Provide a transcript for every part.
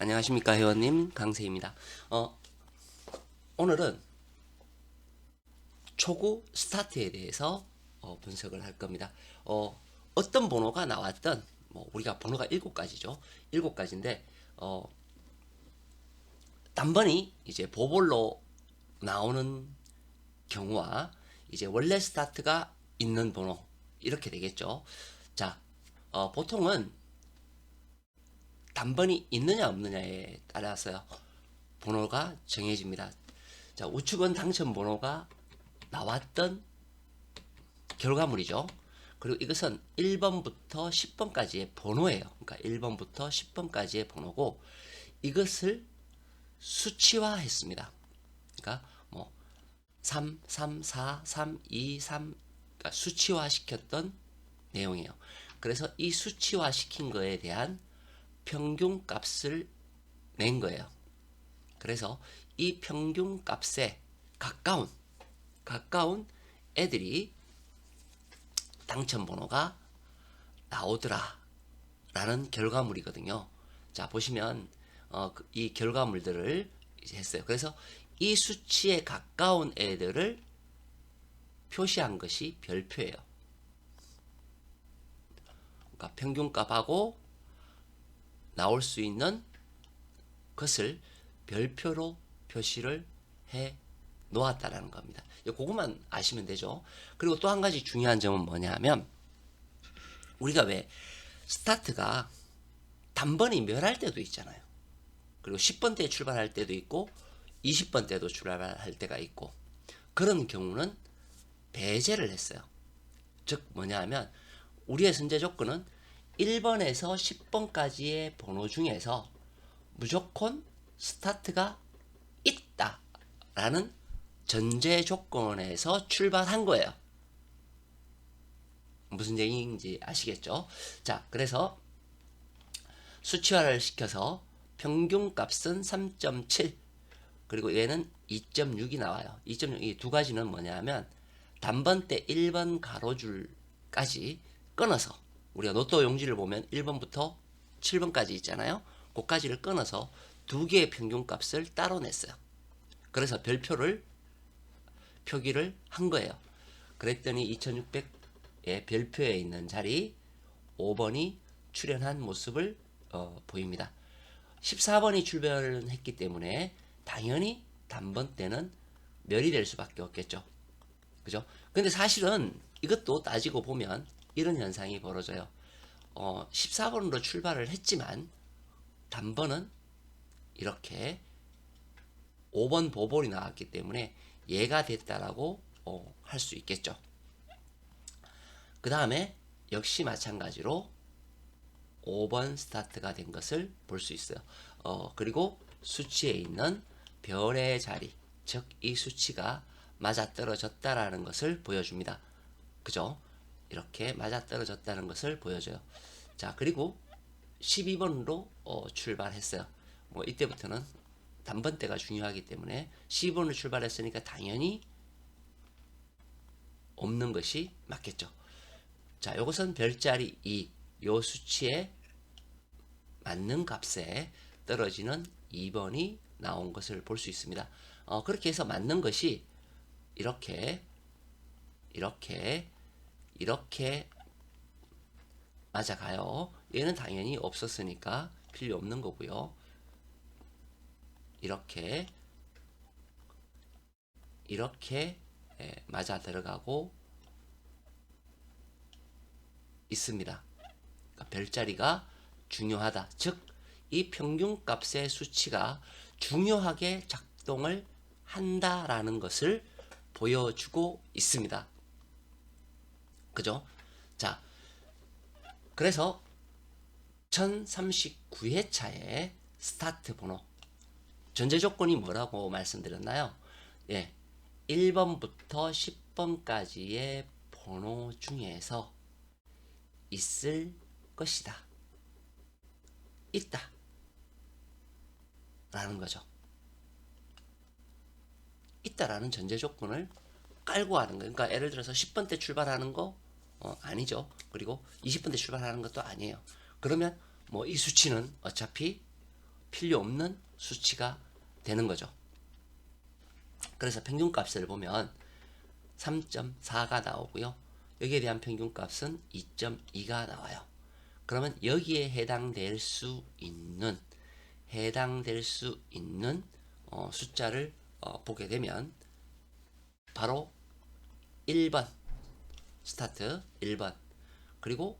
안녕하십니까 회원님 강세입니다. 오늘은 초구 스타트에 대해서 분석을 할 겁니다. 어떤 번호가 나왔던 우리가 번호가 7가지죠. 7가지인데 단번이 이제 보볼로 나오는 경우와 이제 원래 스타트가 있는 번호 이렇게 되겠죠. 자, 보통은 단번이 있느냐 없느냐에 따라서요 번호가 정해집니다. 자, 우측은 당첨 번호가 나왔던 결과물이죠. 그리고 이것은 1번부터 10번까지의 번호예요. 그러니까 1번부터 10번까지의 번호고 이것을 수치화했습니다. 그러니까 뭐 3, 3, 4, 3, 2, 3 그러니까 수치화시켰던 내용이에요. 그래서 이 수치화시킨 거에 대한 평균 값을 낸 거예요. 그래서 이 평균 값에 가까운 애들이 당첨 번호가 나오더라 라는 결과물이거든요. 자, 보시면 이 결과물들을 이제 했어요. 그래서 이 수치에 가까운 애들을 표시한 것이 별표예요. 그러니까 평균값하고 나올 수 있는 것을 별표로 표시를 해 놓았다라는 겁니다. 그것만 아시면 되죠. 그리고 또 한 가지 중요한 점은 뭐냐면 우리가 왜 스타트가 단번이 멸할 때도 있잖아요. 그리고 10번 때 출발할 때도 있고 20번 때도 출발할 때가 있고 그런 경우는 배제를 했어요. 즉 뭐냐면 우리의 선제 조건은 1번에서 10번까지의 번호 중에서 무조건 스타트가 있다라는 전제 조건에서 출발한 거예요. 무슨 얘기인지 아시겠죠? 자, 그래서 수치화를 시켜서 평균값은 3.7 그리고 얘는 2.6이 나와요. 2.6 이 두 가지는 뭐냐면 단번 때 1번 가로줄까지 끊어서 우리가 로또 용지를 보면 1번부터 7번까지 있잖아요. 그까지를 끊어서 두 개의 평균값을 따로 냈어요. 그래서 별표를 표기를 한 거예요. 그랬더니 2600의 별표에 있는 자리 5번이 출현한 모습을 보입니다. 14번이 출발했기 때문에 당연히 단번 때는 멸이 될 수밖에 없겠죠. 그죠? 근데 사실은 이것도 따지고 보면 이런 현상이 벌어져요. 14번으로 출발을 했지만 단번은 이렇게 5번 보볼이 나왔기 때문에 얘가 됐다라고 할 수 있겠죠. 그 다음에 역시 마찬가지로 5번 스타트가 된 것을 볼 수 있어요. 그리고 수치에 있는 별의 자리, 즉 이 수치가 맞아떨어졌다라는 것을 보여줍니다. 그죠? 이렇게 맞아떨어졌다는 것을 보여줘요. 자, 그리고 12번으로 출발했어요. 뭐 이때부터는 단번대가 중요하기 때문에 12번으로 출발했으니까 당연히 없는 것이 맞겠죠. 자, 이것은 별자리 2, 요 수치에 맞는 값에 떨어지는 2번이 나온 것을 볼 수 있습니다. 그렇게 해서 맞는 것이 이렇게 이렇게 맞아가요. 얘는 당연히 없었으니까 필요 없는 거고요. 이렇게 맞아 들어가고 있습니다. 그러니까 별자리가 중요하다. 즉, 이 평균값의 수치가 중요하게 작동을 한다라는 것을 보여주고 있습니다. 그죠? 자, 그래서 1039회차의 스타트 번호 전제 조건이 뭐라고 말씀드렸나요? 예, 1번부터 10번까지의 번호 중에서 있을 것이다. 있다. 라는 거죠. 있다라는 전제 조건을 깔고 하는 거예요. 그러니까 예를 들어서 10번 때 출발하는 거 아니죠. 그리고 20번 때 출발하는 것도 아니에요. 그러면 뭐 이 수치는 어차피 필요 없는 수치가 되는 거죠. 그래서 평균값을 보면 3.4가 나오고요. 여기에 대한 평균값은 2.2가 나와요. 그러면 여기에 해당될 수 있는 숫자를 보게 되면 바로 1번 스타트 1번 그리고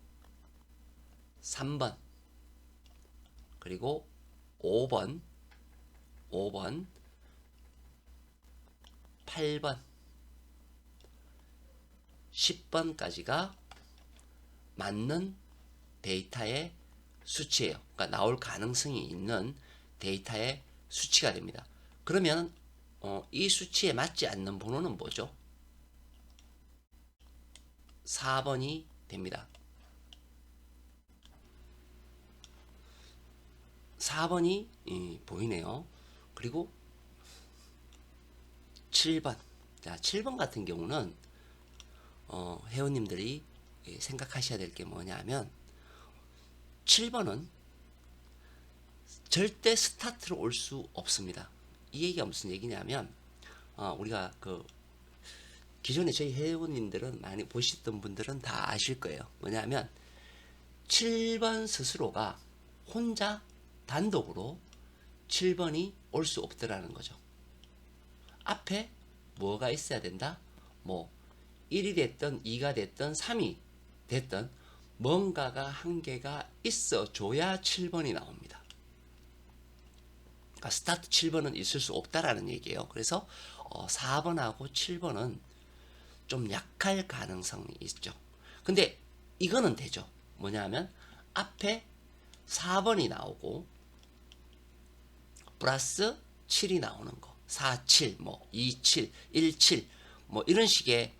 3번 그리고 5번 8번 10번까지가 맞는 데이터의 수치예요. 그러니까 나올 가능성이 있는 데이터의 수치가 됩니다. 그러면 이 수치에 맞지 않는 번호는 뭐죠? 4번이 됩니다. 4번이 보이네요. 그리고 7번. 자, 7번 같은 경우는 회원님들이 생각하셔야 될 게 뭐냐면 7번은 절대 스타트로 올 수 없습니다. 이 얘기가 무슨 얘기냐면 우리가 그 기존에 저희 회원님들은 많이 보셨던 분들은 다 아실 거예요. 뭐냐면 7번 스스로가 혼자 단독으로 7번이 올 수 없더라는 거죠. 앞에 뭐가 있어야 된다? 뭐 1이 됐든 2가 됐든 3이 됐든 뭔가가 한 개가 있어 줘야 7번이 나옵니다. 그러니까 스타트 7번은 있을 수 없다라는 얘기예요. 그래서 4번하고 7번은 좀 약할 가능성이 있죠. 근데 이거는 되죠. 뭐냐면 앞에 4번이 나오고 플러스 7이 나오는 거. 4, 7, 뭐 2, 7, 1, 7, 뭐 이런 식의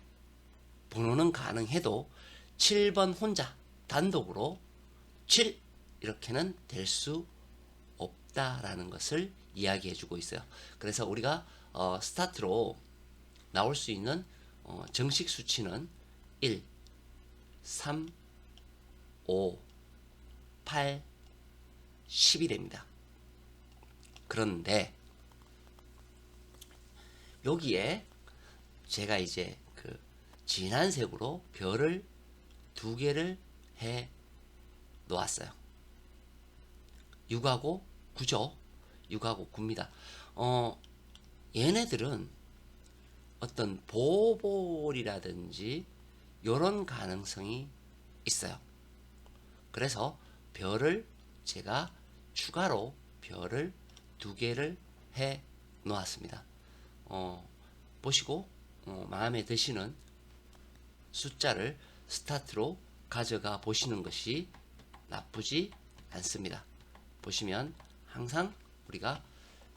번호는 가능해도 7번 혼자 단독으로 7 이렇게는 될 수 없다라는 것을 이야기해주고 있어요. 그래서 우리가 스타트로 나올 수 있는 정식 수치는 1, 3, 5, 8, 10이 됩니다. 그런데 여기에 제가 이제 그 진한 색으로 별을 2개를 해 놓았어요. 6하고 9죠. 6하고 9입니다. 얘네들은 어떤 보볼이라든지 이런 가능성이 있어요. 그래서 별을 제가 추가로 별을 2개를 해 놓았습니다. 보시고 마음에 드시는 숫자를 스타트로 가져가 보시는 것이 나쁘지 않습니다. 보시면 항상 우리가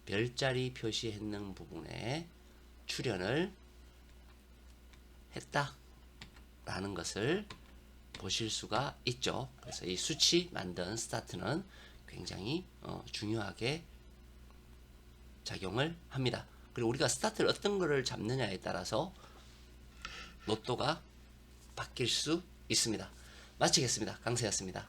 별자리 표시했는 부분에 출연을 했다 라는 것을 보실 수가 있죠. 그래서 이 수치 만든 스타트는 굉장히 중요하게 작용을 합니다. 그리고 우리가 스타트를 어떤 거를 잡느냐에 따라서 로또가 바뀔 수 있습니다. 마치겠습니다. 강세였습니다.